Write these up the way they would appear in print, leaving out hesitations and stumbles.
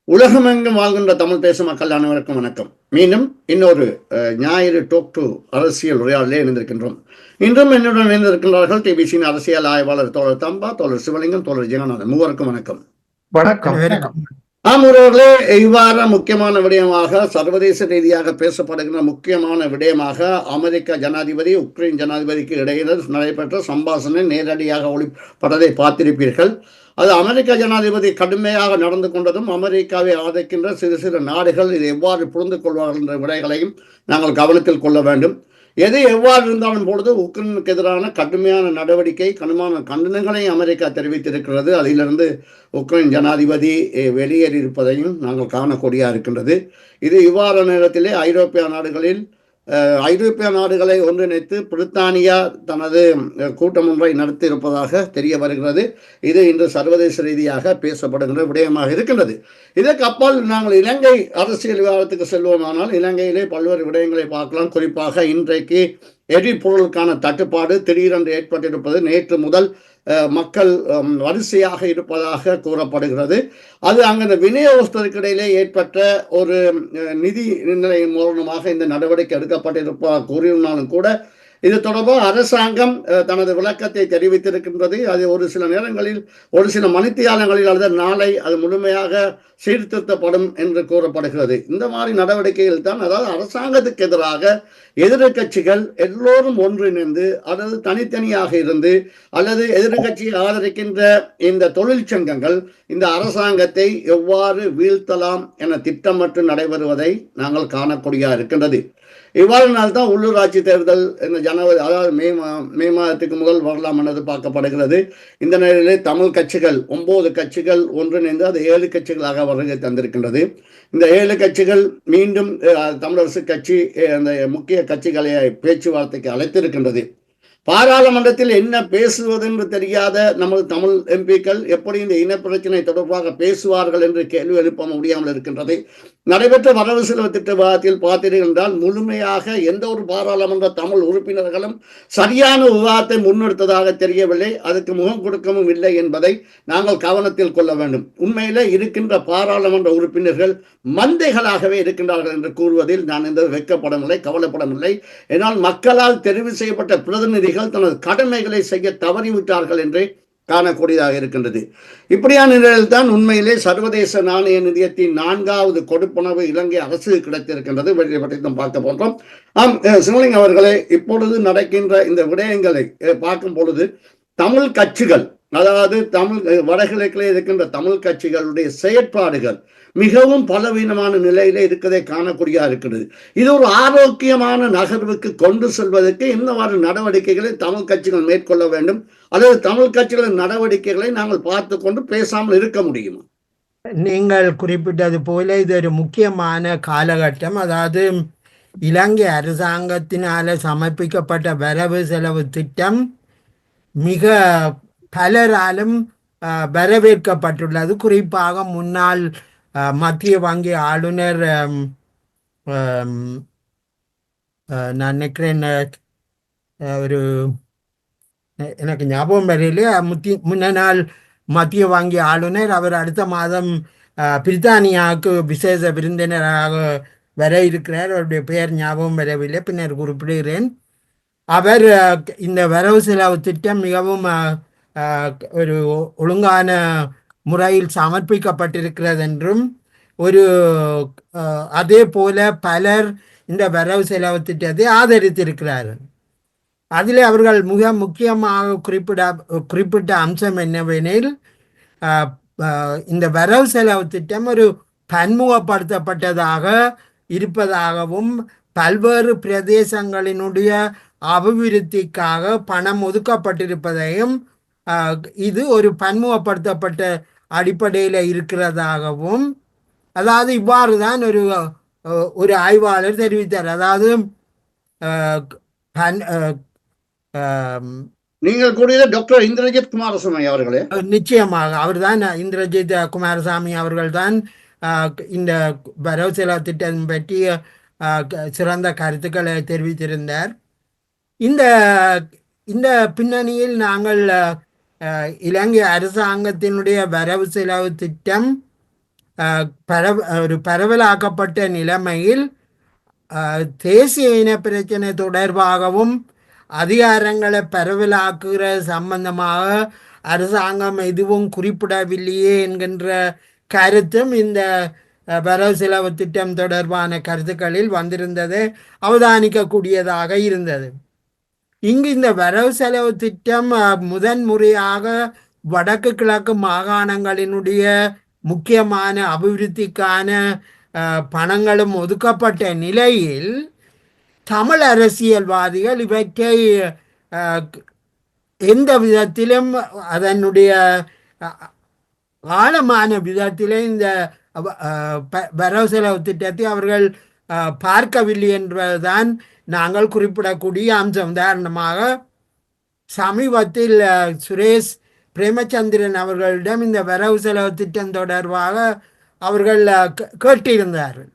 உலகமெங்கும் வாழ்கின்ற தமிழ் பேசும் மக்கள் அனைவருக்கும் வணக்கம். மீண்டும் இன்னொரு ஞாயிறு டோக் டு அரசியல் உரையாடலே இணைந்திருக்கின்றோம். இன்றும் என்னுடன் இணைந்திருக்கின்றார்கள் டிபிசியின் அரசியல் ஆய்வாளர் தோழர் தம்பா, தோழர் சிவலிங்கம், தோழர் ஜெகநாதன். மூவருக்கும் வணக்கம். வணக்கம். ஒருவர்களே, இவ்வாறு முக்கியமான விடயமாக சர்வதேச ரீதியாக பேசப்படுகின்ற முக்கியமான விடயமாக அமெரிக்க ஜனாதிபதி உக்ரைன் ஜனாதிபதிக்கு இடையில நடைபெற்ற சம்பாஷணை நேரடியாக ஒளிப்பட்டதை பார்த்திருப்பீர்கள். அது அமெரிக்க ஜனாதிபதி கடுமையாக நடந்து கொண்டதும் அமெரிக்காவை ஆதரிக்கின்ற சிறு சிறு நாடுகள் இதை எவ்வாறு புரிந்து கொள்வார்கள் என்ற விடைகளையும் நாங்கள் கவனத்தில் கொள்ள வேண்டும். எது எவ்வாறு இருந்தாலும் பொழுது உக்ரைனுக்கு எதிரான கடுமையான நடவடிக்கை, கடுமையான கண்டனங்களை அமெரிக்கா தெரிவித்திருக்கிறது. அதிலிருந்து உக்ரைன் ஜனாதிபதி வெளியேறியிருப்பதையும் நாங்கள் காணக்கூடியதாக இருக்கின்றது. இது இவ்வாறு நேரத்திலே ஐரோப்பிய நாடுகளை ஒன்றிணைத்து பிரித்தானியா தனது கூட்டம் ஒன்றை நடத்தியிருப்பதாக தெரிய வருகிறது. இது இன்று சர்வதேச ரீதியாக பேசப்படுகின்ற விடயமாக இருக்கின்றது. இதற்கு அப்பால் நாங்கள் இலங்கை அரசியல் விவாதத்துக்கு செல்வோமானால் இலங்கையிலே பல்வேறு விடயங்களை பார்க்கலாம். குறிப்பாக இன்றைக்கு எரிபொருளுக்கான தட்டுப்பாடு திடீரென்று ஏற்பட்டிருப்பது, நேற்று முதல் மக்கள் வரிசையாக இருப்பதாக கூறப்படுகிறது. அது அங்கே விநியோகஸ்தருக்கு இடையிலே ஏற்பட்ட ஒரு நிதி நிலையின் மூலமாக இந்த நடவடிக்கை எடுக்கப்பட்டிருப்பதாக கூறினாலும் கூட இது தொடர்பாக அரசாங்கம் தனது விளக்கத்தை தெரிவித்திருக்கின்றது. அது ஒரு சில நேரங்களில், ஒரு சில மணித்தியாலங்களில் அல்லது நாளை அது முழுமையாக சீர்திருத்தப்படும் என்று கூறப்படுகிறது. இந்த மாதிரி நடவடிக்கைகள் தான், அதாவது அரசாங்கத்துக்கு எதிராக எதிர்கட்சிகள் எல்லோரும் ஒன்றிணைந்து அல்லது தனித்தனியாக இருந்து அல்லது எதிர்கட்சியை ஆதரிக்கின்ற இந்த தொழிற்சங்கங்கள் இந்த அரசாங்கத்தை எவ்வாறு வீழ்த்தலாம் என திட்டமிட்டு நடைபெறுவதை நாங்கள் காணக்கூடிய இருக்கின்றது. இவ்வாறு நாள் தான் உள்ளூராட்சி தேர்தல் இந்த ஜனவரி, அதாவது மே மாதத்துக்கு முதல் வரலாம் என்பது பார்க்கப்படுகிறது. இந்த நிலையிலே தமிழ் கட்சிகள் 9 கட்சிகள் ஒன்றிணைந்து அது 7 கட்சிகளாக வருகை தந்திருக்கின்றது. இந்த 7 கட்சிகள் மீண்டும் தமிழரசு கட்சி அந்த முக்கிய கட்சிகளை பேச்சுவார்த்தைக்கு அழைத்திருக்கின்றது. பாராளுமன்றத்தில் என்ன பேசுவது என்று தெரியாத நமது தமிழ் எம்பிக்கள் எப்படி இந்த இனப்பிரச்சனை தொடர்பாக பேசுவார்கள் என்று கேள்வி எழுப்ப முடியாமல் இருக்கின்றது. நடைபெற்ற வரவு செலவு திட்ட விவாதத்தில் பார்த்தீர்கள் என்றால் முழுமையாக எந்த ஒரு பாராளுமன்ற தமிழ் உறுப்பினர்களும் சரியான விவாதத்தை முன்னெடுத்ததாக தெரியவில்லை. அதுக்கு முகம் கொடுக்கவும் இல்லை என்பதை நாங்கள் கவனத்தில் கொள்ள வேண்டும். உண்மையிலே இருக்கின்ற பாராளுமன்ற உறுப்பினர்கள் மந்தைகளாகவே இருக்கின்றார்கள் என்று கூறுவதில் நான் எந்த வெட்கப்படவில்லை, கவலைப்படவில்லை. ஏனால் மக்களால் தெரிவு செய்யப்பட்ட பிரதிநிதிகள் தனது கடமைகளை செய்ய தவறிவிட்டார்கள் என்று காணக்கூடியதாக இருக்கின்றது. இப்படியான நிலையில் தான் உண்மையிலே சர்வதேச நாணய நிதியத்தின் 4வது கொடுப்பனவு இலங்கை அரசு கிடைத்திருக்கின்றது. பற்றி பார்க்க போன்றோம். சிவலிங்கம் அவர்களே, இப்பொழுது நடக்கின்ற இந்த விடயங்களை பார்க்கும் பொழுது தமிழ் கட்சிகள், அதாவது வடகிழக்கிலே இருக்கின்ற தமிழ் கட்சிகளுடைய செயற்பாடுகள் மிகவும் பலவீனமான நிலையில இருக்கதை காணக்கூடிய இருக்கிறது. இது ஒரு ஆரோக்கியமான நகர்வுக்கு கொண்டு செல்வதற்கு என்னவாறு நடவடிக்கைகளை தமிழ் கட்சிகள் மேற்கொள்ள வேண்டும், அல்லது தமிழ் கட்சிகளின் நடவடிக்கைகளை நாங்கள் பார்த்து கொண்டு பேசாமல் இருக்க முடியுமா? நீங்கள் குறிப்பிட்டது போல இது ஒரு முக்கியமான காலகட்டம். அதாவது இலங்கை அரசாங்கத்தினால சமர்ப்பிக்கப்பட்ட வரவு செலவு திட்டம் மிக பலராலும் வரவேற்கப்பட்டுள்ளது. குறிப்பாக முன்னாள் மத்திய வங்கி ஆளுநர், நான் நினைக்கிறேன் ஒரு எனக்கு ஞாபகம் வரையிலே முன்னாள் மத்திய வங்கி ஆளுநர், அவர் அடுத்த மாதம் பிரித்தானியாவுக்கு விசேஷ விருந்தினராக வர இருக்கிறார். அவருடைய பெயர் ஞாபகம் வரவில்லை, பின்னர் குறிப்பிடுகிறேன். அவர் இந்த வரவு செலவு திட்டம் மிகவும் ஒரு ஒழுங்கான முறையில் சமர்ப்பிக்கப்பட்டிருக்கிறது என்றும், அதே போல பலர் இந்த வரவு செலவு திட்டத்தை ஆதரித்திருக்கிறார்கள். அதில் அவர்கள் மிக முக்கியமாக குறிப்பிட்ட அம்சம் என்னவெனில், இந்த வரவு செலவு திட்டம் ஒரு பன்முகப்படுத்தப்பட்டதாக இருப்பதாகவும் பல்வேறு பிரதேசங்களினுடைய அபிவிருத்திக்காக பணம் ஒதுக்கப்பட்டிருப்பதையும், இது ஒரு பன்முகப்படுத்தப்பட்ட அடிப்படையில் இருக்கிறதாகவும், அதாவது இவ்வாறு தான் ஒரு ஆய்வாளர் தெரிவித்தார். அதாவது நீங்கள் கூடிய டாக்டர் இந்திரஜித் குமாரசாமி அவர்களே, நிச்சயமாக அவர்தான், இந்திரஜித் குமாரசாமி அவர்கள்தான் இந்த வரவு செலவு திட்டம் பற்றி சிறந்த கருத்துக்களை தெரிவித்திருந்தார். இந்த பின்னணியில் நாங்கள் இலங்கை அரசாங்கத்தினுடைய வரவு செலவு திட்டம் ஒரு பரவலாக்கப்பட்ட நிலைமையில் தேசிய இன பிரச்சனை தொடர்பாகவும் அதிகாரங்களை பரவலாக்குகிற சம்பந்தமாக அரசாங்கம் எதுவும் குறிப்பிடவில்லையே என்கின்ற கருத்தும் இந்த வரவு செலவு திட்டம் தொடர்பான கருத்துக்களில் வந்திருந்தது அவதானிக்கக்கூடியதாக இருந்தது. இங்கு இந்த வரவு செலவு திட்டம் முதன்முறையாக வடக்கு கிழக்கு மாகாணங்களினுடைய முக்கியமான அபிவிருத்திக்கான பணங்களும் ஒதுக்கப்பட்ட நிலையில் தமிழ் அரசியல்வாதிகள் இவற்றை எந்த விதத்திலும் அதனுடைய ஆழமான விதத்திலே இந்த வரவு செலவு திட்டத்தை அவர்கள் பார்க்கவில்லை என்பதுதான் நாங்கள் குறிப்பிடக்கூடிய அம்சம். உதாரணமாக சமீபத்தில் சுரேஷ் பிரேமச்சந்திரன் அவர்களிடம் இந்த வரவு செலவு திட்டம் தொடர்பாக அவர்கள் கேட்டிருந்தார்கள்.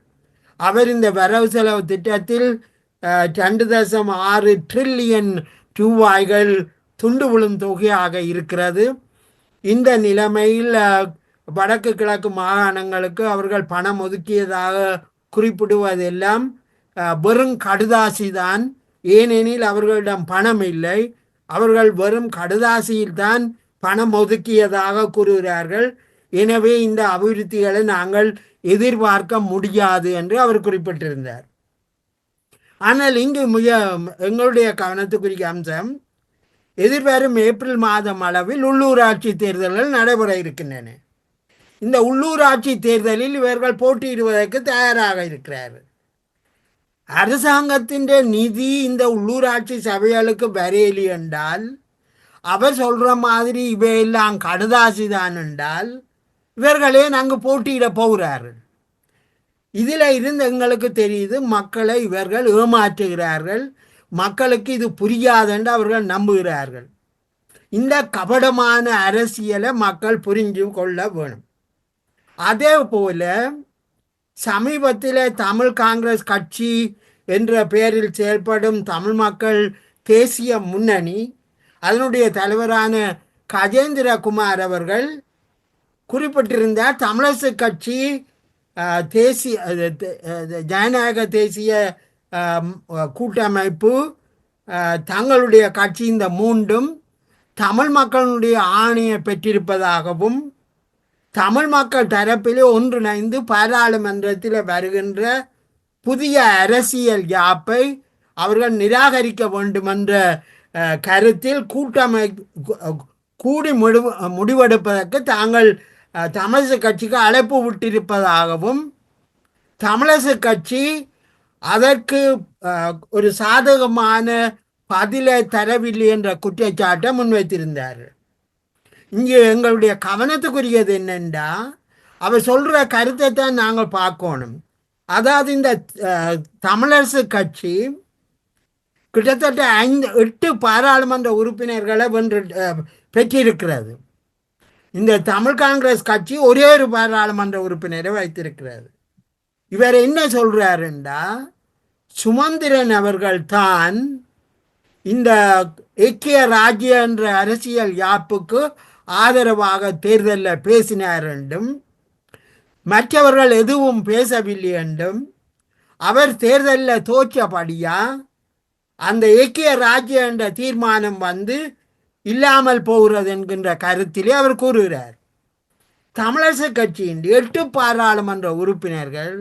அவர் இந்த வரவு செலவு திட்டத்தில் 2.6 டிரில்லியன் ரூபாய்கள் துண்டு விழும் தொகையாக இருக்கிறது. இந்த நிலைமையில் வடக்கு கிழக்கு மாகாணங்களுக்கு அவர்கள் பணம் ஒதுக்கியதாக குறிப்பிடுவதெல்லாம் வெறும் கடுதாசி தான். ஏனெனில் அவர்களிடம் பணம் இல்லை, அவர்கள் வெறும் கடுதாசியில் தான் பணம் ஒதுக்கியதாக கூறுகிறார்கள். எனவே இந்த அபிவிருத்திகளை நாங்கள் எதிர்பார்க்க முடியாது என்று அவர் குறிப்பிட்டிருந்தார். ஆனால் இங்கு எங்களுடைய கவனத்துக்குரிய அம்சம், எதிர்வரும் ஏப்ரல் மாதம் அளவில் உள்ளூராட்சி தேர்தல்கள் நடைபெற இருக்கின்றன. இந்த உள்ளூராட்சி தேர்தலில் இவர்கள் போட்டியிடுவதற்கு தயாராக இருக்கிறார்கள். அரசாங்கத்தின் நிதி இந்த உள்ளூராட்சி சபைகளுக்கு வரையலி என்றால், அவர் சொல்கிற மாதிரி இவையெல்லாம் கடுதாசி தான் என்றால், இவர்களே நாங்கள் போட்டியிட போகிறார்கள். இதில் இருந்து எங்களுக்கு தெரியுது மக்களை இவர்கள் ஏமாற்றுகிறார்கள். மக்களுக்கு இது புரியாதென்று அவர்கள் நம்புகிறார்கள். இந்த கபடமான அரசியலை மக்கள் புரிஞ்சு கொள்ள வேணும். அதே போல சமீபத்தில் தமிழ் காங்கிரஸ் கட்சி என்ற பெயரில் செயல்படும் தமிழ் மக்கள் தேசிய முன்னணி, அதனுடைய தலைவரான கஜேந்திரகுமார் அவர்கள் குறிப்பிட்டிருந்தார், தமிழரசு கட்சி தேசிய ஜனநாயக தேசிய கூட்டமைப்பு தங்களுடைய கட்சி இந்த மூன்றும் தமிழ் மக்களுடைய ஆணையை பெற்றிருப்பதாகவும், தமிழ் மக்கள் தரப்பிலே ஒன்றிணைந்து பாராளுமன்றத்தில் வருகின்ற புதிய அரசியல் யாப்பை அவர்கள் நிராகரிக்க வேண்டும் என்ற கருத்தில் கூடி முடிவெடுப்பதற்கு தாங்கள் தமிழரசு கட்சிக்கு அழைப்பு விட்டிருப்பதாகவும், தமிழரசு கட்சி அதற்கு ஒரு சாதகமான பதிலை தரவில்லை என்ற குற்றச்சாட்டை முன்வைத்திருந்தார்கள். இங்கே எங்களுடைய கவனத்துக்குரியது என்னென்றா, அவர் சொல்கிற கருத்தை தான் நாங்கள் பார்க்கணும். அதாவது இந்த தமிழரசு கட்சி கிட்டத்தட்ட 8 பாராளுமன்ற உறுப்பினர்களை பெற்றிருக்கிறது. இந்த தமிழ் காங்கிரஸ் கட்சி ஒரே ஒரு பாராளுமன்ற உறுப்பினரை வைத்திருக்கிறது. இவர் என்ன சொல்கிறாருண்டா, சுமந்திரன் அவர்கள் தான் இந்த ஐக்கிய ராஜ்ய என்ற அரசியல் யாப்புக்கு ஆதரவாக தேர்தலில் பேசினார் என்றும், மற்றவர்கள் எதுவும் பேசவில்லை என்றும், அவர் தேர்தலில் தோற்றபடியா அந்த ஐக்கிய ராஜ்ய என்ற தீர்மானம் இல்லாமல் போகிறது என்கின்ற கருத்திலே அவர் கூறுகிறார். தமிழரசு கட்சியின் 8 பாராளுமன்ற உறுப்பினர்கள்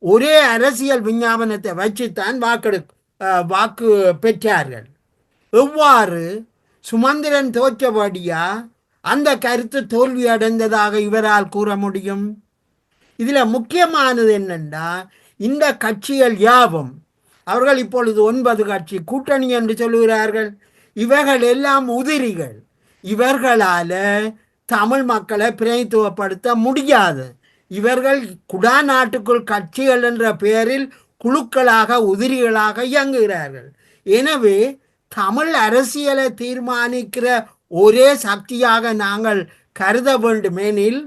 ஒரே அரசியல் விஞ்ஞாபனத்தை வச்சுத்தான் வாக்கு பெற்றார்கள். எவ்வாறு சுமந்திரன் தோற்றபடியா அந்த கருத்து தோல்வி அடைந்ததாக இவரால் கூற முடியும்? இதில் முக்கியமானது என்னென்னா, இந்த கட்சிகள் யாவும், அவர்கள் இப்பொழுது 9 கட்சி கூட்டணி என்று சொல்லுகிறார்கள். இவர்கள் எல்லாம் உதிரிகள். இவர்களால் தமிழ் மக்களை பிரதித்துவப்படுத்த முடியாது. இவர்கள் குடாநாட்டுக்குள் கட்சிகள் என்ற பெயரில் குழுக்களாக உதிரிகளாக இயங்குகிறார்கள். எனவே தமிழ் அரசியலை தீர்மானிக்கிற ஒரே சக்தியாக நாங்கள் கருத வேண்டுமெனில்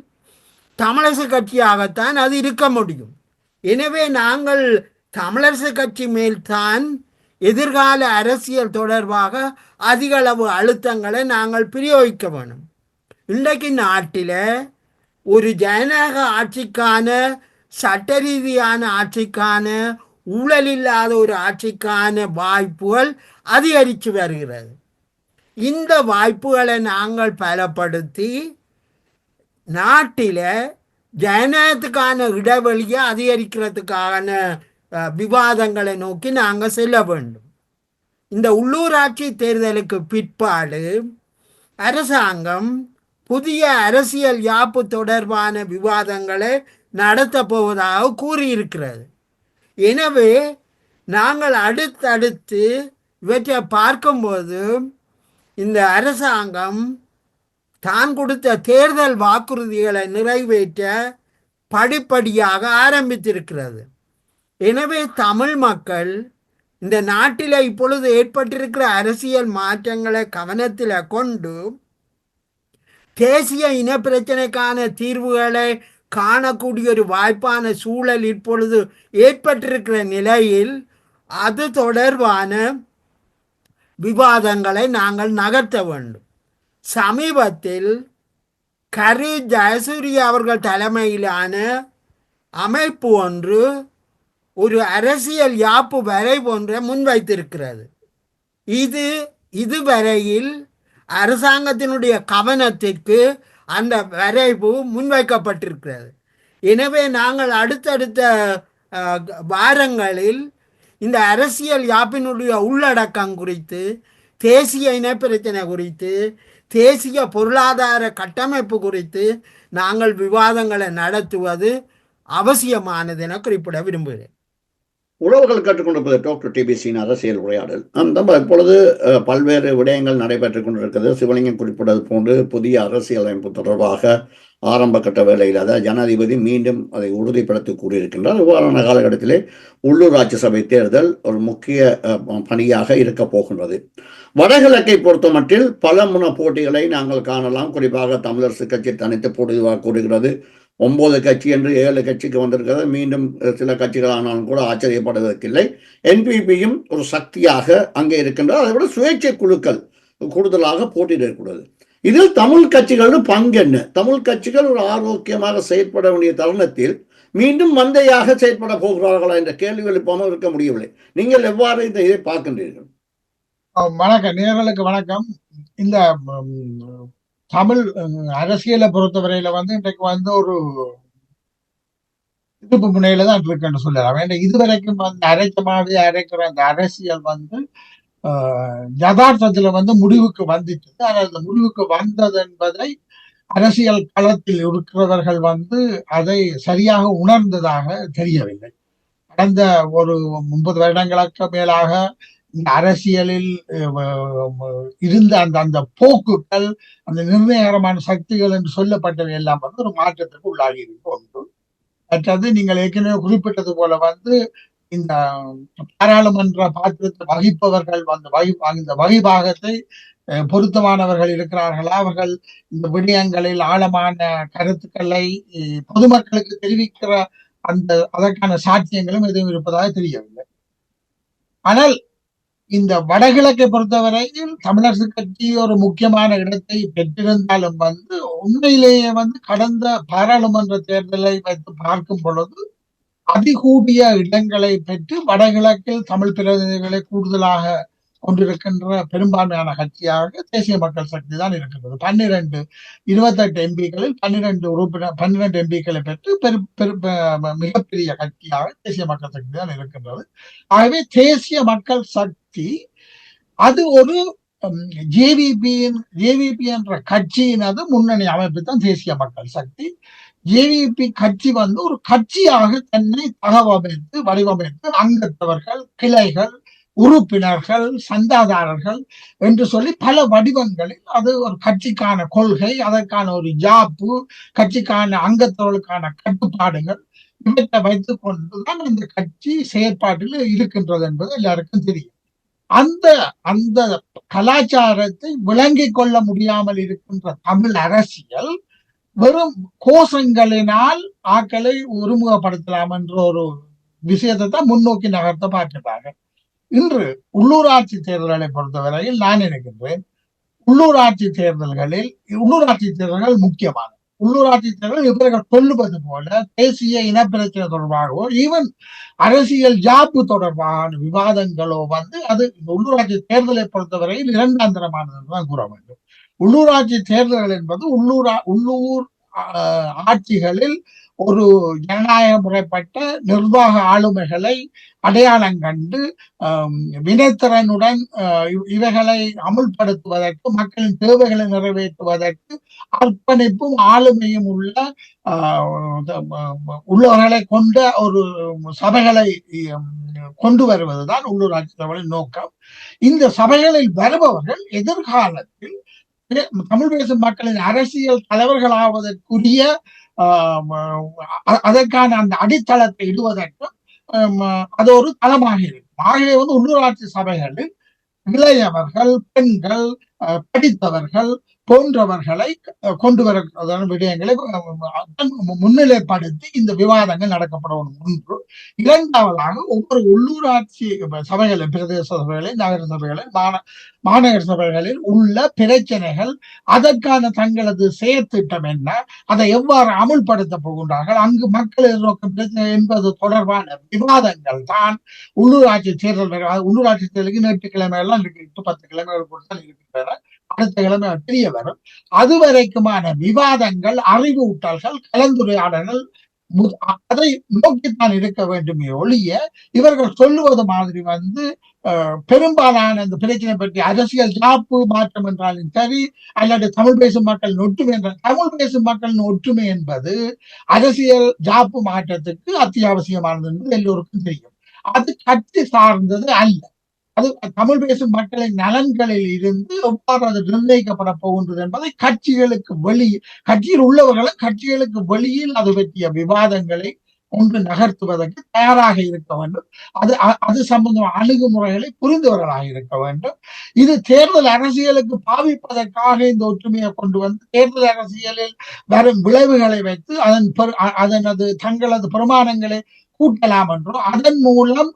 தமிழரசு கட்சியாகத்தான் அது இருக்க முடியும். எனவே நாங்கள் தமிழரசு கட்சி மேல்தான் எதிர்கால அரசியல் தொடர்பாக அதிகளவு அழுத்தங்களை நாங்கள் பிரயோகிக்க வேணும். இன்றைக்கு நாட்டில் ஒரு ஜனநாயக ஆட்சிக்கான சட்ட ரீதியான ஆட்சிக்கான ஊழல் இல்லாத ஒரு ஆட்சிக்கான வாய்ப்புகள் அதிகரித்து வருகிறது. இந்த வாய்ப்புகளை நாங்கள் பலப்படுத்தி நாட்டில் ஜனநாயகத்துக்கான இடைவெளியை அதிகரிக்கிறதுக்கான விவாதங்களை நோக்கி நாங்கள் செல்ல வேண்டும். இந்த உள்ளூராட்சி தேர்தலுக்கு பிற்பாடு அரசாங்கம் புதிய அரசியல் யாப்பு தொடர்பான விவாதங்களை நடத்தப் போவதாக கூறியிருக்கிறது. எனவே நாங்கள் அடுத்தடுத்து இவற்றை பார்க்கும்போது இந்த அரசாங்கம் தான் கொடுத்த தேர்தல் வாக்குறுதிகளை நிறைவேற்ற படிப்படியாக ஆரம்பித்திருக்கிறது. எனவே தமிழ் மக்கள் இந்த நாட்டில் இப்பொழுது ஏற்பட்டிருக்கிற அரசியல் மாற்றங்களை கவனத்தில் கொண்டு தேசிய இன பிரச்சனைக்கான தீர்வுகளை காணக்கூடிய ஒரு வாய்ப்பான சூழல் இப்பொழுது ஏற்பட்டிருக்கிற நிலையில் அது தொடர்பான விவாதங்களை நாங்கள் நகர்த்த வேண்டும். சமீபத்தில் கரு ஜெயசூரிய அவர்கள் தலைமையிலான அமைப்பு ஒன்று ஒரு அரசியல் யாப்பு வரைவு ஒன்றை முன்வைத்திருக்கிறது. இதுவரையில் அரசாங்கத்தினுடைய கவனத்திற்கு அந்த வரைவு முன்வைக்கப்பட்டிருக்கிறது. எனவே நாங்கள் அடுத்தடுத்த வாரங்களில் இந்த அரசியல் யாப்பினுடைய உள்ளடக்கம் குறித்து, தேசிய இனப்பிரச்சனை குறித்து, தேசிய பொருளாதார கட்டமைப்பு குறித்து நாங்கள் விவாதங்களை நடத்துவது அவசியமானது என குறிப்பிட விரும்புகிறேன். உறவுகள் கற்றுக்கொண்டிருப்பது டாக்டர் டிபிசியின் அரசியல் உரையாடல். நம்ம இப்பொழுது பல்வேறு விடயங்கள் நடைபெற்றுக் கொண்டிருக்கிறது. சிவலிங்கம் குறிப்பிட்டது போன்று புதிய அரசியலமைப்பு தொடர்பாக ஆரம்ப கட்ட வேலையில் அதாவது ஜனாதிபதி மீண்டும் அதை உறுதிப்படுத்தி கூறியிருக்கின்றார். இவ்வாறான காலகட்டத்திலே உள்ளூராட்சி சபை தேர்தல் ஒரு முக்கிய பணியாக இருக்க போகின்றது. வடகிழக்கை பொறுத்த மட்டில் பல முன போட்டிகளை நாங்கள் காணலாம். குறிப்பாக தமிழரசு கட்சி தனித்து போட்டியாக கூறுகிறது. 9 கட்சி என்று 7 கட்சிக்கு வந்திருக்கிறது. மீண்டும் சில கட்சிகள் ஆனாலும் கூட ஆச்சரியப்படுவதற்கில்லை. என்பிபியும் ஒரு சக்தியாக அங்கே இருக்கின்றது. அதை விட சுயேட்சை குழுக்கள் கூடுதலாக போட்டியிடக்கூடாது. இதில் தமிழ் கட்சிகளின் பங்கு என்ன? தமிழ் கட்சிகள் ஒரு ஆரோக்கியமாக செயற்பட வேண்டிய தருணத்தில் மீண்டும் மந்தையாக செயற்பட போகிறார்களா என்ற கேள்வி எழுப்பாமல் இருக்க முடியவில்லை. நீங்கள் எவ்வாறு இதை பார்க்கின்றீர்கள்? வணக்கம், நேயர்களுக்கு வணக்கம். இந்த தமிழ் அரசியலை பொறுத்தவரையில இன்றைக்கு ஒரு திருப்பு முனையில தான் இருக்குன்னு சொல்லலாம். இதுவரைக்கும் அரைக்கிற அந்த அரசியல் யதார்த்தத்துல முடிவுக்கு வந்துட்டு, ஆனால் அந்த முடிவுக்கு வந்தது என்பதை அரசியல் களத்தில் இருக்கிறவர்கள் அதை சரியாக உணர்ந்ததாக தெரியவில்லை. கடந்த ஒரு 30 வருடங்களுக்கு மேலாக இந்த அரசியலில் இருந்த அந்த போக்குகள், அந்த நிர்ணயகரமான சக்திகள் என்று சொல்லப்பட்டவை எல்லாம் ஒரு மாற்றத்திற்கு உள்ளாகி இருக்கு ஒன்று. மற்றது நீங்கள் ஏற்கனவே குறிப்பிட்டது போல இந்த பாராளுமன்ற பாத்திரத்தை வகிப்பவர்கள் இந்த வகிபாகத்தை பொருத்தமானவர்கள் இருக்கிறார்களா, அவர்கள் இந்த விடயங்களில் ஆழமான கருத்துக்களை பொதுமக்களுக்கு தெரிவிக்கிற அதற்கான சாட்சியங்களும் எதுவும் இருப்பதாக தெரியவில்லை. ஆனால் இந்த வடகிழக்கை பொறுத்தவரையில் தமிழரசு கட்சி ஒரு முக்கியமான இடத்தை பெற்றிருந்தாலும் உண்மையிலேயே கடந்த பாராளுமன்ற தேர்தலை வைத்து பார்க்கும் பொழுது அதிகூடிய இடங்களை பெற்று வடகிழக்கில் தமிழ் பிரதிநிதிகளை கூடுதலாக கொண்டிருக்கின்ற பெரும்பான்மையான கட்சியாக தேசிய மக்கள் சக்தி தான் இருக்கின்றது. 28 எம்பிக்களில் 12 எம்பிக்களை பெற்று மிகப்பெரிய கட்சியாக தேசிய மக்கள் சக்தி தான் இருக்கின்றது. ஆகவே தேசிய மக்கள் சக்தி அது ஒரு ஜேவிபி என்ற கட்சியினது முன்னணி அமைப்பு தான் தேசிய மக்கள் சக்தி. ஜேவிபி கட்சி ஒரு கட்சியாக தன்னை தகவமைத்து வடிவமைத்து அங்கத்தவர்கள், கிளைகள், உறுப்பினர்கள், சந்தாதாரர்கள் என்று சொல்லி பல வடிவங்களில் அது ஒரு கட்சிக்கான கொள்கை, அதற்கான ஒரு யாப்பு, கட்சிக்கான அங்கத்தவர்களுக்கான கட்டுப்பாடுகள் இவற்றை வைத்துக் கொண்டுதான் அந்த கட்சி செயற்பாட்டில் இருக்கின்றது என்பது எல்லாருக்கும் தெரியும். அந்த கலாச்சாரத்தை விளங்கிக் கொள்ள முடியாமல் இருக்கின்ற தமிழ் அரசியல் வெறும் கோஷங்களினால் ஆக்களை ஒருமுகப்படுத்தலாம் என்ற ஒரு விஷயத்தை தான் முன்னோக்கி நகர்த்த பார்க்கிறாங்க. இன்று உள்ளூராட்சி தேர்தல்களை பொறுத்தவரையில் நான் நினைக்கின்றேன், உள்ளூராட்சி தேர்தல்கள் முக்கியமானது. உள்ளூராட்சி தேர்தல் இவர்கள் சொல்லுவது போல தேசிய இனப்பிரச்சனை தொடர்பாகவோ ஈவன் அரசியல் ஜாப்பு தொடர்பான விவாதங்களோ அது உள்ளூராட்சி தேர்தலை பொறுத்தவரையில் இரண்டாம் தரமானது தான் கூற வேண்டும். உள்ளூராட்சி தேர்தல்கள் என்பது உள்ளூர் ஆட்சிகளில் ஒரு ஜனநாயக முறைப்பட்ட நிர்வாக ஆளுமைகளை அடையாளம் கண்டு வினைத்திறனுடன் இவைகளை அமுல்படுத்துவதற்கு, மக்களின் தேவைகளை நிறைவேற்றுவதற்கு அர்ப்பணிப்பும் ஆளுமையும் உள்ளவர்களை கொண்ட ஒரு சபைகளை கொண்டு வருவதுதான் உள்ளூராட்சி சபைகளின் நோக்கம். இந்த சபைகளில் வருபவர்கள் எதிர்காலத்தில் தமிழ் பேசும் மக்களின் அரசியல் தலைவர்களாவதற்குரிய அதற்கான அந்த அடித்தளத்தை இடுவதற்கும் அது ஒரு தளமாக இருக்கும். ஆகவே உள்ளூராட்சி சபைகளில் இளையவர்கள், பெண்கள், படித்தவர்கள் போன்றவர்களை கொண்டு வர விடயங்களை முன்னிலைப்படுத்தி இந்த விவாதங்கள் நடக்கப்படும். ஒன்று. இரண்டாவதாக ஒவ்வொரு உள்ளூராட்சி சபைகளில், பிரதேச சபைகளில், நகர சபைகளில், மாநகர சபைகளில் உள்ள பிரச்சனைகள், அதற்கான தங்களது செயற்திட்டம் என்ன, அதை எவ்வாறு அமுல்படுத்த போகின்றார்கள், அங்கு மக்கள் எதிர்நோக்கும் பிரச்சனை என்பது தொடர்பான விவாதங்கள் தான் உள்ளூராட்சி தேர்தல். உள்ளூராட்சி தேர்தலுக்கு 8 கிழமை எல்லாம் இருக்கு, 10 கிழமைகள் தான் இருக்கின்றன. அடுத்த கிழமை தெரிய வரும். அதுவரைக்குமான விவாதங்கள், அறிவூட்டல்கள், கலந்துரையாடல்கள் அதை நோக்கித்தான் இருக்க வேண்டுமே ஒழிய இவர்கள் சொல்லுவது மாதிரி பெரும்பாலான இந்த பிரச்சனை பற்றி அரசியல் ஜாப்பு மாற்றம் என்றாலும் சரி, அல்லது தமிழ் பேசும் மக்களின் ஒற்றுமை என்றால், தமிழ் பேசும் மக்களின் ஒற்றுமை என்பது அரசியல் ஜாப்பு மாற்றத்துக்கு அத்தியாவசியமானது என்பது எல்லோருக்கும் தெரியும். அது கட்சி சார்ந்தது அல்ல. அது தமிழ் பேசும் மக்களின் நலன்களில் இருந்து எவ்வாறு அது நிர்ணயிக்கப்பட போகின்றது என்பதை கட்சியில் உள்ளவர்களும் கட்சிகளுக்கு வெளியில் அது பற்றிய விவாதங்களை கொண்டு நகர்த்துவதற்கு தயாராக இருக்க வேண்டும். அது சம்பந்தமான அணுகுமுறைகளை புரிந்தவர்களாக இருக்க வேண்டும். இது தேர்தல் அரசியலுக்கு பாவிப்பதற்காக இந்த ஒற்றுமையை கொண்டு தேர்தல் அரசியலில் வரும் விளைவுகளை வைத்து அதனது தங்களது பிரமாணங்களை கூட்டலாம் என்றோ, அதன் மூலம்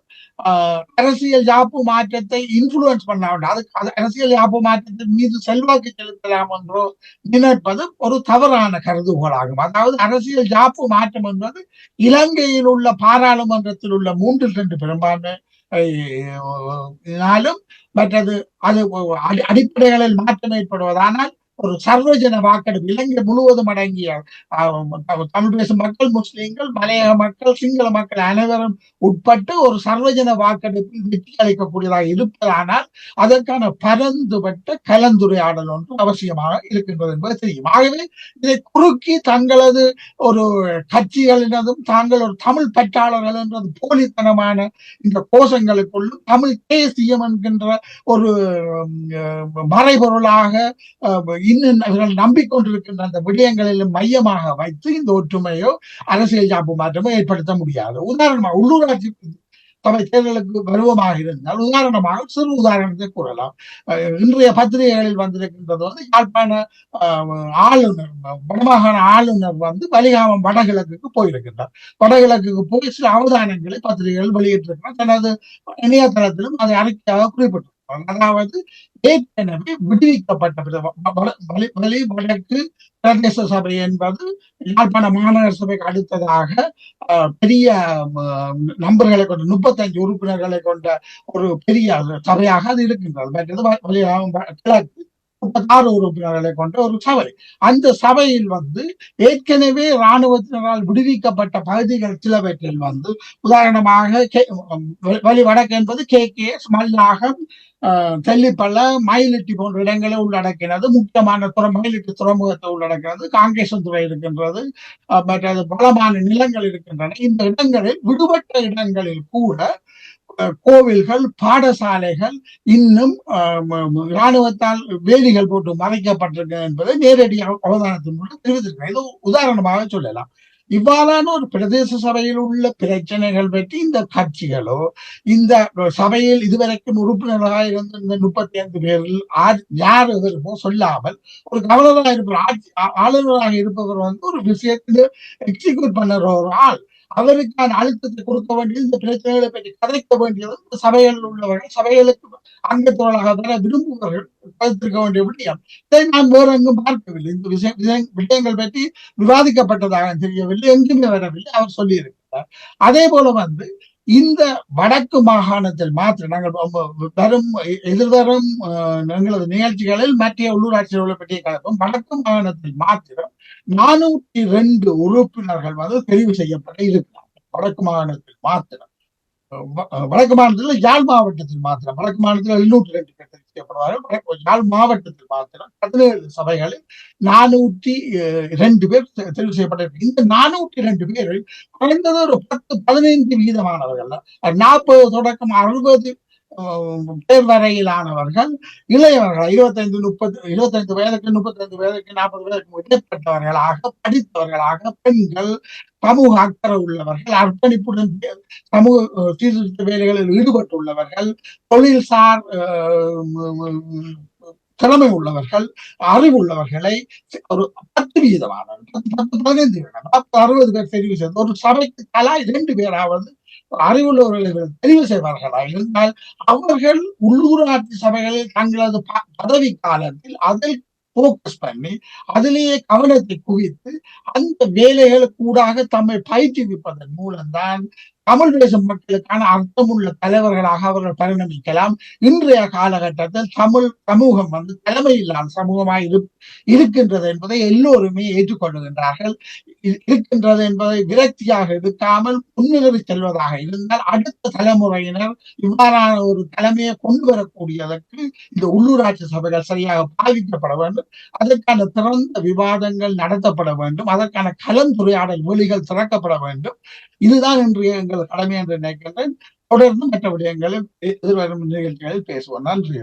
அரசியல் யாப்பு மாற்றத்தை இன்ஃபுளுன்ஸ் பண்ண வேண்டும், அது அரசியல் யாப்பு மாற்றத்தின் மீது செல்வாக்கு செலுத்தலாம் என்றோ நினைப்பது ஒரு தவறான கருதுகோளாகும். அதாவது அரசியல் யாப்பு மாற்றம் என்பது இலங்கையில் உள்ள பாராளுமன்றத்தில் உள்ள 3/2 பெரும்பான்மையினாலும் மற்றது அது அடிப்படைகளில் மாற்றம் ஏற்படுவதானால் ஒரு சர்வஜன வாக்கெடுப்பு, இலங்கை முழுவதும் அடங்கிய தமிழ் பேசும் மக்கள், முஸ்லிம்கள், மலையக மக்கள், சிங்கள மக்கள் அனைவரும் உட்பட்டு ஒரு சர்வஜன வாக்கெடுப்பில் வெற்றி அளிக்கக்கூடியதாக இருப்பதானால் அதற்கான பரந்துபட்ட கலந்துரையாடல் ஒன்று அவசியமாக இருக்கின்றது என்பது தெரியும். ஆகவே இதை குறுக்கி தங்களது ஒரு கட்சிகளினதும் தாங்கள் ஒரு தமிழ் பற்றாளர்கள் என்றது போலித்தனமான இந்த கோஷங்களுக்குள்ளும் தமிழ் தேசியம் என்கின்ற ஒரு மறைபொருளாக இன்னும் அவர்கள் நம்பிக்கொண்டிருக்கின்ற அந்த விடயங்களிலும் மையமாக வைத்து இந்த ஒற்றுமையோ அரசியல் ஜாப்பு மாற்றமோ ஏற்படுத்த முடியாது. உதாரணமாக உள்ளூராட்சி சபை தேர்தலுக்கு பருவமாக இருந்தால் உதாரணமாக சிறு உதாரணத்தை கூறலாம். இன்றைய பத்திரிகைகளில் வந்திருக்கின்றது யாழ்ப்பாண ஆளுநர், வடமாகாண ஆளுநர் வலிகாமம் வடகிழக்குக்கு போயிருக்கின்றார். வடகிழக்குக்கு போய் சில அவதானங்களை பத்திரிகைகள் வெளியிட்டிருக்கிறார். தனது இணையதளத்திலும் அதை அறிக்கையாக குறிப்பிட்டிருக்கிறார். அதாவது ஏற்கனவே விடுவிக்கப்பட்ட வடக்கு பிரதேச சபை என்பது யாழ்ப்பாண மாநகர சபைக்கு அடுத்ததாக பெரிய நம்பர்களை கொண்ட 35 உறுப்பினர்களை கொண்ட ஒரு பெரிய சபையாக அது இருக்கின்றது. கிழக்கு 36 உறுப்பினர்களை கொண்ட ஒரு சபை. அந்த சபையில் ஏற்கனவே இராணுவத்தினரால் விடுவிக்கப்பட்ட பகுதிகள் சிலவற்றில் உதாரணமாக வலி வடக்கு என்பது KKS, மல்லாகம், தெல்லிப்பள்ள, மயிலிட்டி போன்ற இடங்களை உள்ளடக்கினது. முக்கியமான மயிலிட்டி துறைமுகத்தை உள்ளடக்கினது. காங்கேசன்துறை இருக்கின்றது, மற்றது பலமான நிலங்கள் இருக்கின்றன. இந்த இடங்களில் விடுபட்ட இடங்களில் கூட கோவில்கள், பாடசாலைகள் இன்னும் இராணுவத்தால் வேலிகள் போட்டு மறைக்கப்பட்டிருக்க என்பதை நேரடி அவதானத்தின் மூலம் தெரிவித்திருக்கிறேன். இது உதாரணமாக சொல்லலாம். இவ்வாறான ஒரு பிரதேச சபையில் உள்ள பிரச்சனைகள் பற்றி இந்த கட்சிகளோ, இந்த சபையில் இதுவரைக்கும் உறுப்பினர்களாக இருந்த இந்த 35 பேரில் யார் எதிர்ப்போ சொல்லாமல் ஒரு கவர்னராக இருப்பவர், ஆளுநராக இருப்பவர் ஒரு விஷயத்தில் எக்ஸிக்யூட் பண்ணுற ஒரு ஆள் அவருக்கான அழுத்தத்தை கொடுக்க வேண்டியது, இந்த பிரச்சனைகளை பற்றி கதைக்க வேண்டியது இந்த சபைகளில் உள்ளவர்கள், சபைகளுக்கு அங்கத்தோழாக வர விரும்புபவர்கள் கருத்திருக்க வேண்டிய விடயம். இதை நான் வேற எங்கும் பார்க்கவில்லை. இந்த விஷயங்கள் பற்றி விவாதிக்கப்பட்டதாக தெரியவில்லை, எங்குமே வரவில்லை. அவர் சொல்லியிருக்கிறார். அதே போல இந்த வடக்கு மாகாணத்தில் மாத்திரம் நாங்கள் வரும் எதிர்வரும் எங்களது நிகழ்ச்சிகளில் மற்ற உள்ளூராட்சிகளை பற்றிய கலப்போம். வடக்கு மாகாணத்தில் மாத்திரம் 402 உறுப்பினர்கள் தெரிவு செய்யப்பட இருக்கிறார். வடக்கு மாகாணத்தில் மாத்திரம், வடக்கு மாநிலத்தில் யாழ் மாவட்டத்தில் மாத்திரம், வடக்கு மாநிலத்தில் 702 பேர் தெரிவு செய்யப்படுவார்கள். யாழ் மாவட்டத்தில் மாத்திரம் 17 சபைகளில் 402 பேர் தெரிவு செய்யப்பட்டிருக்கு. இந்த 402 பேரில் குறைந்தது ஒரு 10-15% 40 தொடக்கம் 60 பேர் வரையிலானவர்கள் இளையவர்கள், 25 வயதுக்கு 35 வயதுக்கு 40 வயதுக்கு இடைப்பட்டவர்களாக, படித்தவர்களாக, பெண்கள், சமூக அக்கறை உள்ளவர்கள், அர்ப்பணிப்புடன் சமூக சீர்திருத்த வேலைகளில் ஈடுபட்டுள்ளவர்கள், தொழில்சார் திறமை உள்ளவர்கள், அறிவுள்ளவர்களை ஒரு 10% 15 பேர் தெரிவு செய்து ஒரு சபைக்கு தலா 2 பேராவது அறிவுள்ளவர்களை தெரிவு செய்வார்களா இருந்தால் அவர்கள் உள்ளூராட்சி சபைகளில் தங்களது பதவி காலத்தில் அதில் போக்கஸ் பண்ணி அதிலேயே கவனத்தை குவித்து அந்த வேலைகளுக்கு கூடாக தம்மை பயிற்றுவிப்பதன் மூலம்தான் தமிழ் பேசும் மக்களுக்கான அர்த்தமுள்ள தலைவர்களாக அவர்கள் பரிணமிக்கலாம். இன்றைய காலகட்டத்தில் தமிழ் சமூகம் தலைமையில்லாத சமூகமாக இருக்கின்றது என்பதை எல்லோருமே ஏற்றுக்கொள்ளுகின்றார்கள். இருக்கின்றது என்பதை விரக்தியாக எடுக்காமல் முன்னேறி செல்வதாக இருந்தால் அடுத்த தலைமுறையினர் இவ்வாறான ஒரு தலைமையை கொண்டு வரக்கூடியதற்கு இந்த உள்ளூராட்சி சபைகள் சரியாக பாதிக்கப்பட வேண்டும். அதற்கான திறந்த விவாதங்கள் நடத்தப்பட வேண்டும். அதற்கான கலந்துரையாடல் மொழிகள் திறக்கப்பட வேண்டும். இதுதான் இன்று எங்கள் கடமை என்று நினைக்கின்றேன். தொடர்ந்து மற்ற விடயங்களில் எதிர்வரும் நிகழ்ச்சிகளில் பேசுவோம். நன்றி.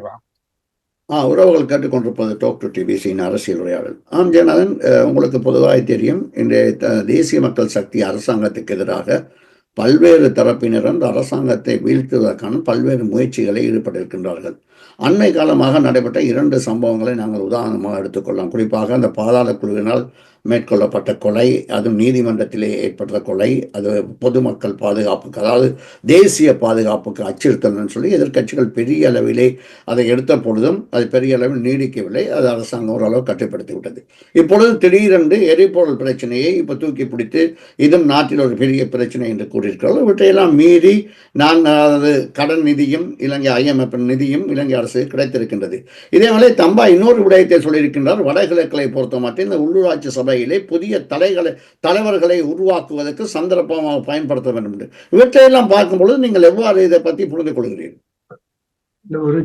உறவுகள் கேட்டுக்கொண்டிருப்பது டாக் டு டிபிசியின் அரசியல் உரையாடல். ஜெகநாதன், உங்களுக்கு பொதுவாக தெரியும், இன்றைய தேசிய மக்கள் சக்தி அரசாங்கத்துக்கு எதிராக பல்வேறு தரப்பினர் அந்த அரசாங்கத்தை வீழ்த்துவதற்கான பல்வேறு முயற்சிகளை ஈடுபட்டிருக்கின்றார்கள். அண்மை காலமாக நடைபெற்ற 2 சம்பவங்களை நாங்கள் உதாரணமாக எடுத்துக்கொள்ளலாம். குறிப்பாக அந்த பாதாள குழுவினால் மேற்கொள்ளப்பட்ட கொலை, அதுவும் நீதிமன்றத்திலே ஏற்பட்ட கொலை, அது பொதுமக்கள் பாதுகாப்புக்கு, அதாவது தேசிய பாதுகாப்புக்கு அச்சுறுத்தல்னு சொல்லி எதிர்க்கட்சிகள் பெரிய அளவிலே அதை எடுத்த பொழுதும் அது பெரிய அளவில் நீடிக்கவில்லை. அது அரசாங்கம் ஓரளவு கட்டுப்படுத்தி விட்டது. இப்பொழுது திடீரென்று எரிபொருள் பிரச்சனையை இப்போ தூக்கி பிடித்து இதுவும் நாட்டில் ஒரு பெரிய பிரச்சனை என்று கூறியிருக்கிறார்கள். இவற்றையெல்லாம் மீறி அதாவது கடன் நிதியும் இலங்கை IMF நிதியும் இலங்கை அரசு கிடைத்திருக்கின்றது. இதேவேளை தம்பா இன்னொரு விடயத்தை சொல்லியிருக்கின்றார். வடகிழக்களை பொறுத்த மட்டும் இந்த உள்ளூராட்சி சபையிலே புதிய தலைவர்களை உருவாக்குவதற்கு சந்தர்ப்பமாக பயன்படுத்த வேண்டும் என்று. இவற்றையெல்லாம் பார்க்கும்பொழுது நீங்கள் எவ்வாறு இதை பற்றி புரிந்து கொள்கிறீர்கள்? ஒரு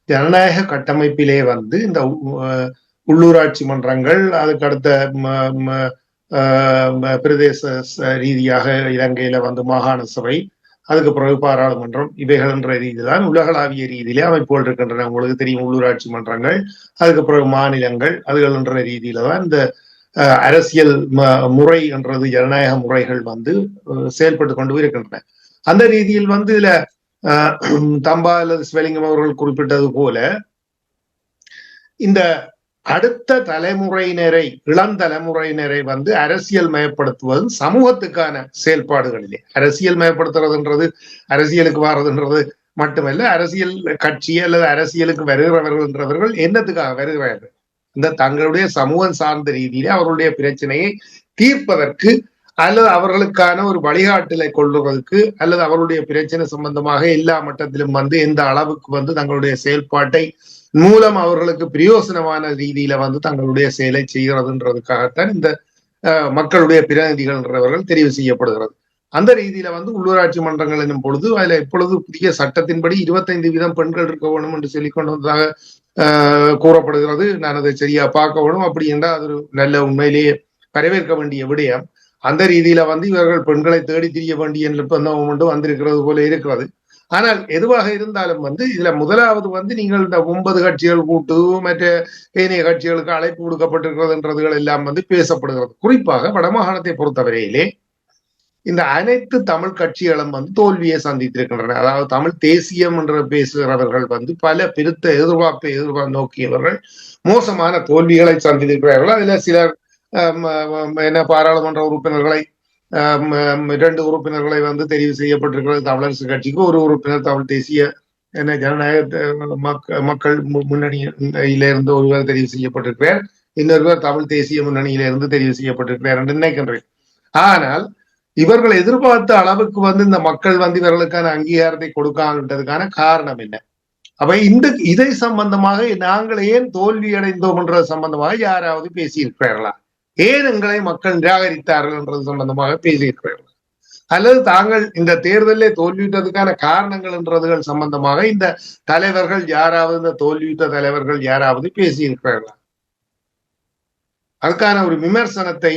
ஜனநாயக கட்டமைப்பிலே இந்த உள்ளூராட்சி மன்றங்கள், அதுக்கடுத்த பிரதேச ரீதியாக இலங்கையில மாகாண சபை, அதுக்கு பிறகு பாராளுமன்றம், இவைகள் என்ற ரீதியில்தான் உலகளாவிய ரீதியிலே அமைப்புகள் இருக்கின்றன. உங்களுக்கு தெரியும், உள்ளூராட்சி மன்றங்கள், அதுக்கு பிறகு மாநிலங்கள், அதுகள் என்ற ரீதியில தான் இந்த அரசியல் முறை என்றது ஜனநாயக முறைகள் செயல்பட்டு கொண்டு இருக்கின்றன. அந்த ரீதியில் இதுல தம்பா அல்லது சிவலிங்கம் அவர்கள் குறிப்பிட்டது போல இந்த அடுத்த தலைமுறையினரை, இளம் தலைமுறையினரை அரசியல் மயப்படுத்துவது சமூகத்துக்கான செயல்பாடுகளிலே. அரசியல் மயப்படுத்துறதுன்றது அரசியலுக்கு வர்றதுன்றது மட்டுமல்ல, அரசியல் கட்சி அல்லது அரசியலுக்கு வருகிறவர்கள் என்னத்துக்காக வருகிறார்கள்? இந்த தங்களுடைய சமூகம் சார்ந்த ரீதியிலே அவர்களுடைய பிரச்சனையை தீர்ப்பதற்கு அல்லது அவர்களுக்கான ஒரு வழிகாட்டலை கொள்வதற்கு அல்லது அவருடைய பிரச்சனை சம்பந்தமாக எல்லா மட்டத்திலும் எந்த அளவுக்கு தங்களுடைய செயல்பாட்டை மூலம் அவர்களுக்கு பிரயோசனமான ரீதியில தங்களுடைய செயலை செய்கிறதுன்றதுக்காகத்தான் இந்த மக்களுடைய பிரதிநிதிகள்ன்றவர்கள் தெரிவு செய்யப்படுகிறது. அந்த ரீதியில உள்ளூராட்சி மன்றங்கள் என்னும் பொழுது அதுல இப்பொழுது புதிய சட்டத்தின்படி 25% பெண்கள் இருக்க வேணும் என்று சொல்லிக் கொண்டு வந்ததாக கூறப்படுகிறது. நான் அதை சரியா பார்க்க வேணும். அப்படி என்றால் அது நல்ல உண்மையிலேயே வரவேற்க வேண்டிய விடயம். அந்த ரீதியில இவர்கள் பெண்களை தேடி திரிய வேண்டிய நிர்பந்தம் வந்திருக்கிறது போல இருக்கிறது. ஆனால் எதுவாக இருந்தாலும் இதுல முதலாவது நீங்கள் இந்த 9 கட்சிகள் கூட்டு மற்ற ஏனைய கட்சிகளுக்கு அழைப்பு கொடுக்கப்பட்டிருக்கிறதுன்றதுகள் எல்லாம் பேசப்படுகிறது. குறிப்பாக வடமாகாணத்தை பொறுத்தவரையிலே இந்த அனைத்து தமிழ் கட்சிகளும் தோல்வியை சந்தித்திருக்கின்றன. அதாவது தமிழ் தேசியம் என்று பேசுகிறவர்கள் பல பெருத்த எதிர்பார்ப்பை நோக்கியவர்கள் மோசமான தோல்விகளை சந்தித்திருக்கிறார்கள். அதுல சிலர் என்ன பாராளுமன்ற உறுப்பினர்களை 2 உறுப்பினர்களை வந்து தெரிவு செய்யப்பட்டிருக்கிறது தமிழரசு கட்சிக்கு, ஒரு உறுப்பினர் தமிழ் தேசிய என்ன ஜனநாயக மக்கள் முன்னணியிலிருந்து ஒருவர் தெரிவு செய்யப்பட்டிருக்கிறார், இன்னொருவர் தமிழ் தேசிய முன்னணியிலிருந்து தெரிவு செய்யப்பட்டிருக்கிறார் என்று நினைக்கின்றேன். ஆனால் இவர்கள் எதிர்பார்த்த அளவுக்கு வந்து இந்த மக்கள் வந்து இவர்களுக்கான அங்கீகாரத்தை கொடுக்காங்கன்றதுக்கான காரணம் என்ன? அப்ப இதை சம்பந்தமாக நாங்கள் ஏன் தோல்வி அடைந்தோம் என்றது சம்பந்தமாக யாராவது பேசியிருக்கிறார்களா? ஏன் எங்களை மக்கள் நிராகரித்தார்கள் என்றது சம்பந்தமாக பேசியிருக்கிறார்கள்? அல்லது தாங்கள் இந்த தேர்தலில் தோல்வியுற்றதுக்கான காரணங்கள் என்றதுகள் சம்பந்தமாக இந்த தலைவர்கள் யாராவது, இந்த தோல்வியுற்ற தலைவர்கள் யாராவது பேசியிருக்கிறார்களா? அதுக்கான ஒரு விமர்சனத்தை,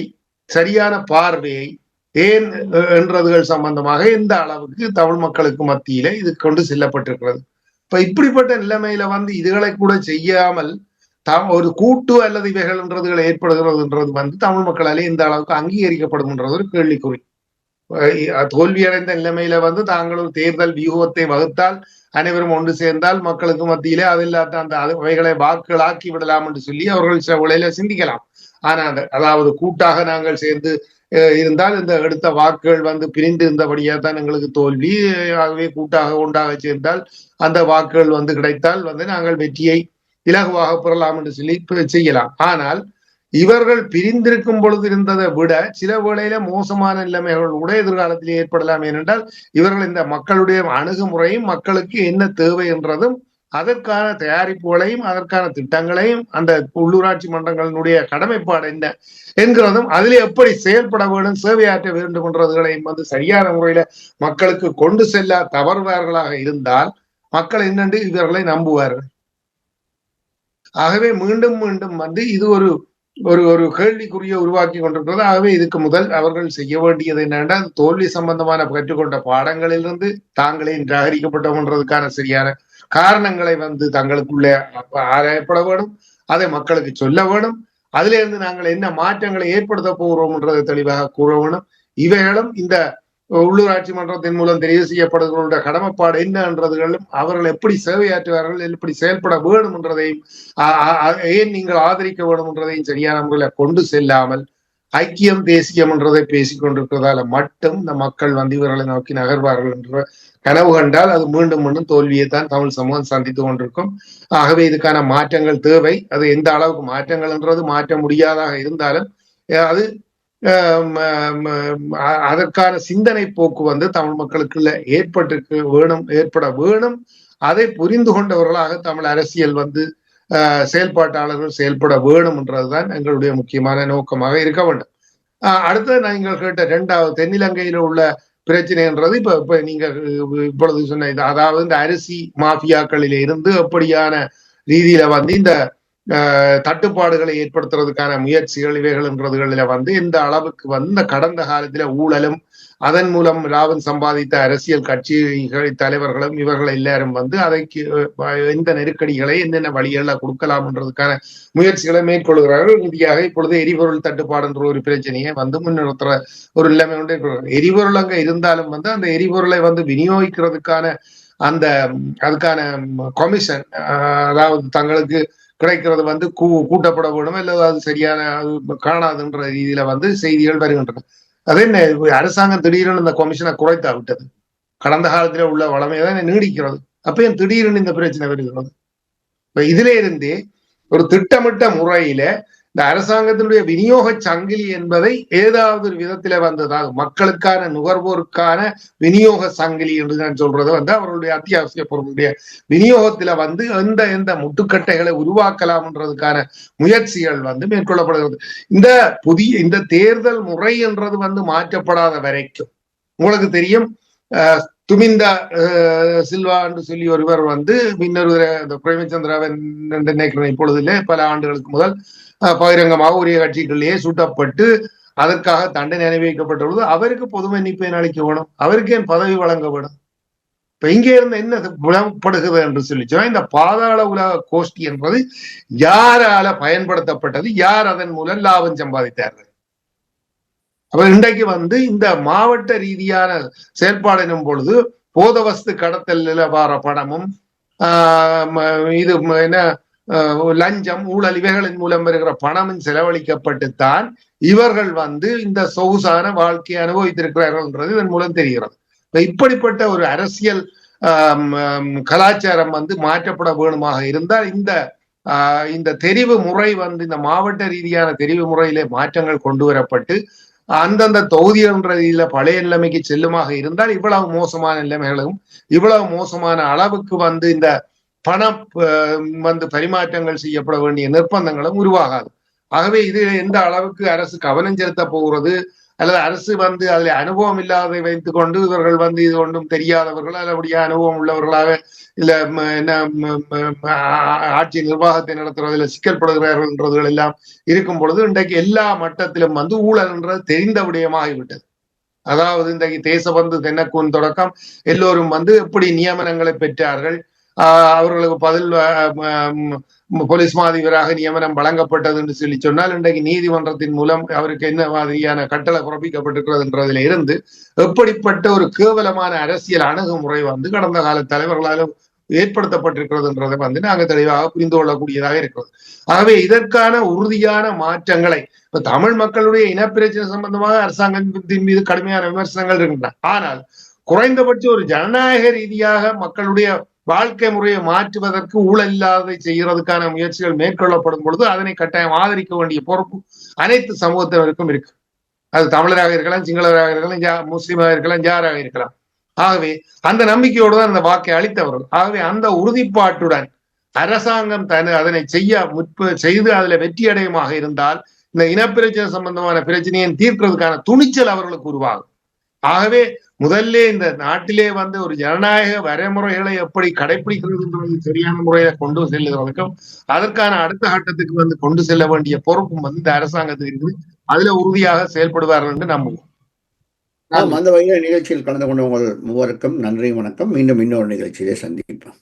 சரியான பார்வையை ஏன் என்றதுகள் சம்பந்தமாக எந்த அளவுக்கு தமிழ் மக்களுக்கு மத்தியில இது கொண்டு செல்லப்பட்டிருக்கிறது? இப்ப இப்படிப்பட்ட நிலைமையில வந்து இதுகளை கூட செய்யாமல் ஒரு கூட்டு அல்லது இவைகள் என்றதுகளை ஏற்படுகிறதுன்றது வந்து தமிழ் மக்களாலே இந்த அளவுக்கு அங்கீகரிக்கப்படும்ன்றது ஒரு கேள்விக்குறி. தோல்வியடைந்த நிலைமையில வந்து தாங்கள் ஒரு தேர்தல் வியூகத்தை வகுத்தால், அனைவரும் ஒன்று சேர்ந்தால் மக்களுக்கு மத்தியிலே அதில்லாத அந்த அவைகளை வாக்குகளாக்கி விடலாம் என்று சொல்லி அவர்கள் சில வேளையில சிந்திக்கலாம். ஆனா அதாவது கூட்டாக நாங்கள் சேர்ந்து இருந்தால் இந்த எடுத்த வாக்குகள் வந்து பிரிந்து இருந்தபடியா தான் எங்களுக்கு தோல்வி, ஆகவே கூட்டாக ஒன்றாக சேர்ந்தால் அந்த வாக்குகள் வந்து கிடைத்தால் வந்து நாங்கள் வெற்றியை இலகுவாக பெறலாம் என்று சொல்லி செய்யலாம். ஆனால் இவர்கள் பிரிந்திருக்கும் பொழுது இருந்ததை விட சில வேளையில மோசமான நிலைமைகள் கூட எதிர்காலத்தில் ஏற்படலாம். ஏனென்றால் இவர்கள் இந்த மக்களுடைய அணுகுமுறையும் மக்களுக்கு என்ன தேவை என்றதும் அதற்கான தயாரிப்புகளையும் அதற்கான திட்டங்களையும் அந்த உள்ளூராட்சி மன்றங்களினுடைய கடமைப்பாடு என்ன என்கிறதும் அதில் எப்படி செயல்பட வேண்டும், சேவையாற்ற வேண்டும் என்றதுகளையும் வந்து சரியான முறையில மக்களுக்கு கொண்டு செல்ல தவறுவார்களாக இருந்தால் மக்கள் என்னென்று இவர்களை நம்புவார்கள். ஆகவே மீண்டும் மீண்டும் வந்து இது ஒரு ஒரு கேள்விக்குரிய உருவாக்கி கொண்டிருக்கிறது. ஆகவே இதுக்கு முதல் அவர்கள் செய்ய வேண்டியது என்னென்றால் தோல்வி சம்பந்தமான கற்றுக்கொண்ட பாடங்களிலிருந்து தாங்களே நிராகரிக்கப்பட்டோம்ன்றதுக்கான சரியான காரணங்களை வந்து தங்களுக்குள்ளே ஆராயப்பட வேண்டும், அதை மக்களுக்கு சொல்ல வேண்டும், அதுல இருந்து நாங்கள் என்ன மாற்றங்களை ஏற்படுத்த போகிறோம்ன்றதை தெளிவாக கூற வேண்டும். இவைகளும் இந்த உள்ளூராட்சி மன்றத்தின் மூலம் தெரிவு செய்யப்படுகிற கடமைப்பாடு என்னன்றதுகளும் அவர்கள் எப்படி சேவையாற்றுவார்கள், எப்படி செயல்பட வேண்டும் என்றதையும் ஏன் நீங்கள் ஆதரிக்க வேண்டும் என்றதையும் சரியான முறையில கொண்டு செல்லாமல் ஐக்கியம் தேசியம் என்றதை பேசிக் கொண்டிருக்கிறதால மட்டும் இந்த மக்கள் வந்து இவர்களை நோக்கி நகர்வார்கள் என்ற கனவு கண்டால் அது மீண்டும் மீண்டும் தோல்வியை தான் தமிழ் சமூகம் சந்தித்து கொண்டிருக்கும். ஆகவே இதுக்கான மாற்றங்கள் தேவை. அது எந்த அளவுக்கு மாற்றங்கள் என்றது மாற்ற முடியாதாக இருந்தாலும் அது அதற்கான சிந்தனை போக்கு வந்து தமிழ் மக்களுக்குள்ள ஏற்பட வேணும். அதை புரிந்து கொண்டவர்களாக தமிழ் அரசியல் வந்து செயல்பாட்டாளர்கள் செயல்பட வேணும் என்றதுதான் எங்களுடைய முக்கியமான நோக்கமாக இருக்க வேண்டும். அடுத்தது நீங்கள் கேட்ட 2வது தென்னிலங்கையில உள்ள பிரச்சனைன்றது இப்ப நீங்க இப்பொழுது சொன்ன இது, அதாவது இந்த அரிசி மாஃபியாக்களில இருந்து எப்படியான ரீதியில வந்து இந்த தட்டுப்பாடுகளை ஏற்படுத்துறதுக்கான முயற்சிகள் இவைகள்ன்றதுகளில வந்து இந்த அளவுக்கு வந்து கடந்த காலத்துல ஊழலும் அதன் மூலம் லாபம் சம்பாதித்த அரசியல் கட்சிகள் தலைவர்களும் இவர்கள் எல்லாரும் வந்து அதைக்கு எந்த நெருக்கடிகளை என்னென்ன வழிகளை கொடுக்கலாம்ன்றதுக்கான முயற்சிகளை மேற்கொள்கிறார்கள். இறுதியாக இப்பொழுது எரிபொருள் தட்டுப்பாடுன்ற ஒரு பிரச்சனையை வந்து முன்னிறுத்துற ஒரு நிலைமை ஒன்று. எரிபொருள் அங்க இருந்தாலும் வந்து அந்த எரிபொருளை வந்து விநியோகிக்கிறதுக்கான அதுக்கான கமிஷன், அதாவது தங்களுக்கு கிடைக்கிறது வந்து கூட்டப்பட வேணும், அல்லது அது சரியான காணாதுன்ற ரீதியில வந்து செய்திகள் வருகின்றன. அதே அரசாங்கம் திடீரென இந்த கமிஷனை குறைத்தா விட்டது. கடந்த காலத்துல உள்ள வளமைதான் நீடிக்கிறது. அப்ப ஏன் திடீரென இந்த பிரச்சனை வருகிறது? இப்ப இதுல இருந்தே ஒரு திட்டமிட்ட முறையில இந்த அரசாங்கத்தினுடைய விநியோக சங்கிலி என்பதை ஏதாவது ஒரு விதத்தில வந்ததாக மக்களுக்கான நுகர்வோருக்கான விநியோக சங்கிலி என்று நான் சொல்றது வந்து அவர்களுடைய அத்தியாவசிய பொருளுடைய விநியோகத்தில வந்து எந்த முட்டுக்கட்டைகளை உருவாக்கலாம்ன்றதுக்கான முயற்சிகள் வந்து மேற்கொள்ளப்படுகிறது. இந்த தேர்தல் முறை என்றது வந்து மாற்றப்படாத வரைக்கும் உங்களுக்கு தெரியும், துமிந்தா சில்வா என்று சொல்லி ஒருவர் வந்து இன்னொரு பிரேமச்சந்திராவன் நினைக்கிறேன் இப்பொழுது இல்லை, பல ஆண்டுகளுக்கு முதல் பகிரங்கமாக உரிய கட்சிகளிலேயே சூட்டப்பட்டு அதற்காக தண்டனை அனுபவிக்கப்பட்டுள்ளது. அவருக்கு பொது மன்னிப்பை அளிக்க வேணும், அவருக்கு என் பதவி வழங்க வேணும். இப்ப இங்கே இருந்து என்ன புலப்படுகிறது என்று சொல்லிச்சோம், இந்த பாதாள உலக கோஷ்டி என்பது யாரால பயன்படுத்தப்பட்டது, யார் அதன் மூலம் லாபம் சம்பாதித்தார்கள். அப்ப இன்றைக்கு வந்து இந்த மாவட்ட ரீதியான செயல்பாடு எனும் பொழுது போதவஸ்து கடத்தல் வர பணமும் இது என்ன லஞ்சம், ஊழல் இவைகளின் மூலம் வருகிற பணமும் செலவழிக்கப்பட்டுத்தான் இவர்கள் இந்த சொகுசான வாழ்க்கையை அனுபவித்திருக்கிறார்கள் இதன் மூலம் தெரிகிறது. இப்படிப்பட்ட ஒரு அரசியல் கலாச்சாரம் மாற்றப்பட வேணுமாக இருந்தால் இந்த தெரிவு முறை இந்த மாவட்ட ரீதியான தெரிவு முறையிலே மாற்றங்கள் கொண்டு வரப்பட்டு அந்தந்த தொகுதி என்ற ரீதியில பழைய நிலைமைக்கு செல்லுமாக இருந்தால் இவ்வளவு மோசமான நிலைமைகளும் இவ்வளவு மோசமான அளவுக்கு இந்த பணம் பரிமாற்றங்கள் செய்யப்பட வேண்டிய நிர்பந்தங்களும் உருவாகாது. ஆகவே இது எந்த அளவுக்கு அரசு கவனம் செலுத்த போகிறது அல்லது அரசு அதில் அனுபவம் இல்லாததை வைத்துக் கொண்டு இவர்கள் இது ஒன்றும் தெரியாதவர்கள் அல்லபடிய அனுபவம் உள்ளவர்களாக இல்ல ஆட்சி நிர்வாகத்தை நடத்துவதில் சிக்கல்படுகிறார்கள் என்றதுகள் எல்லாம் இருக்கும் பொழுது இன்றைக்கு எல்லா மட்டத்திலும் ஊழல் என்றது தெரிந்த விடயமாகிவிட்டது. அதாவது இன்றைக்கு தேசபந்து தென்னக்கூன் தொடக்கம் எல்லோரும் எப்படி நியமனங்களை பெற்றார்கள், அவர்களுக்கு பதில் போலீஸ் மாதிபராக நியமனம் வழங்கப்பட்டது என்று சொன்னால் இன்றைக்கு நீதிமன்றத்தின் மூலம் அவருக்கு என்ன மாதிரியான கட்டளை பிறப்பிக்கப்பட்டிருக்கிறது என்றதில் இருந்து எப்படிப்பட்ட ஒரு கேவலமான அரசியல் அணுகுமுறை கடந்த கால தலைவர்களாலும் ஏற்படுத்தப்பட்டிருக்கிறது என்றதை நாங்க தெளிவாக புரிந்து கொள்ளக்கூடியதாக இருக்கிறது. ஆகவே இதற்கான உறுதியான மாற்றங்களை இப்ப தமிழ் மக்களுடைய இனப்பிரச்சனை சம்பந்தமாக அரசாங்கத்தின் மீது கடுமையான விமர்சனங்கள் இருக்கின்றன. ஆனால் குறைந்தபட்சம் ஒரு ஜனநாயக ரீதியாக மக்களுடைய வாழ்க்கை முறையை மாற்றுவதற்கு ஊழல் இல்லாததை செய்யறதுக்கான முயற்சிகள் மேற்கொள்ளப்படும் பொழுது அதனை கட்டாயம் ஆதரிக்க வேண்டிய பொறுப்பு அனைத்து சமூகத்தினருக்கும் இருக்கு. அது தமிழராக இருக்கலாம், சிங்களராக இருக்கலாம், முஸ்லீமாக இருக்கலாம், யாராக இருக்கலாம். ஆகவே அந்த நம்பிக்கையோடு தான் அந்த வாக்கை அளித்தவர்கள். ஆகவே அந்த உறுதிப்பாட்டுடன் அரசாங்கம் அதனை செய்து அதுல வெற்றி அடையமாக இருந்தால் இந்த இனப்பிரச்சனை சம்பந்தமான பிரச்சனையை தீர்க்கிறதுக்கான துணிச்சல் அவர்களுக்கு உருவாகும். ஆகவே முதல்ல இந்த நாட்டிலே ஒரு ஜனநாயக வரைமுறைகளை எப்படி கடைபிடிக்கிறது சரியான முறையில கொண்டு செல்லுகிறதுக்கும் அதற்கான அடுத்த கட்டத்துக்கு கொண்டு செல்ல வேண்டிய பொறுப்பும் இந்த அரசாங்கத்துக்கு இருக்குது. அதுல உறுதியாக செயல்படுவார்கள் என்று நம்புவோம். அந்த வகையில் நிகழ்ச்சியில் கலந்து கொண்ட உங்கள் மூவருக்கும் நன்றி, வணக்கம். மீண்டும் இன்னொரு நிகழ்ச்சியிலே சந்திப்போம்.